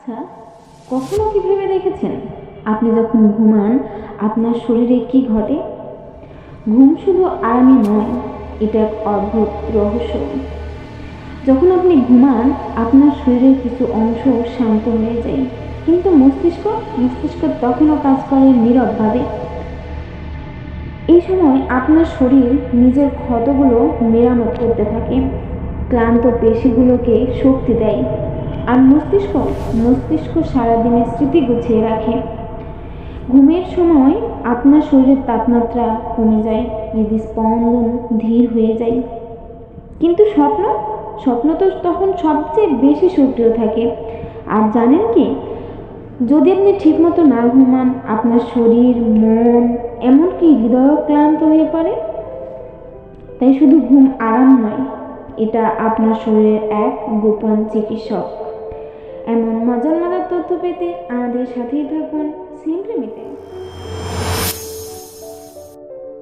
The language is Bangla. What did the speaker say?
আচ্ছা, কখনো কি ভেবে দেখেছেন আপনি যখন ঘুমান আপনার শরীরে কি ঘটে? ঘুম শুধু আরামই নয়, এটা এক অদ্ভুত রহস্য। যখন আপনি ঘুমান আপনার শরীরের কিছু অংশ শান্ত হয়ে যায়, কিন্তু মস্তিষ্ক তখনও কাজ করে নীরবভাবে। এই সময় আপনার শরীর নিজের ক্ষতগুলো মেরামত করতে থাকে, ক্লান্ত পেশিগুলোকে শক্তি দেয়, আর মস্তিষ্ক সারাদিনের স্মৃতি গুছিয়ে রাখে। ঘুমের সময় আপনার শরীরের তাপমাত্রা কমে যায়, হৃদস্পন্দন ধীর হয়ে যায়। কিন্তু স্বপ্ন তো তখন সবচেয়ে বেশি সক্রিয় থাকে। আর জানেন কি, যদি আপনি ঠিকমতো না ঘুমান আপনার শরীর, মন, এমনকি হৃদয়ও ক্লান্ত হয়ে পড়ে। তাই শুধু ঘুম আরাম নয়, এটা আপনার শরীরের এক গোপন চিকিৎসক। এমন মজার তথ্য পেতে আমাদের সাথেই থাকুন।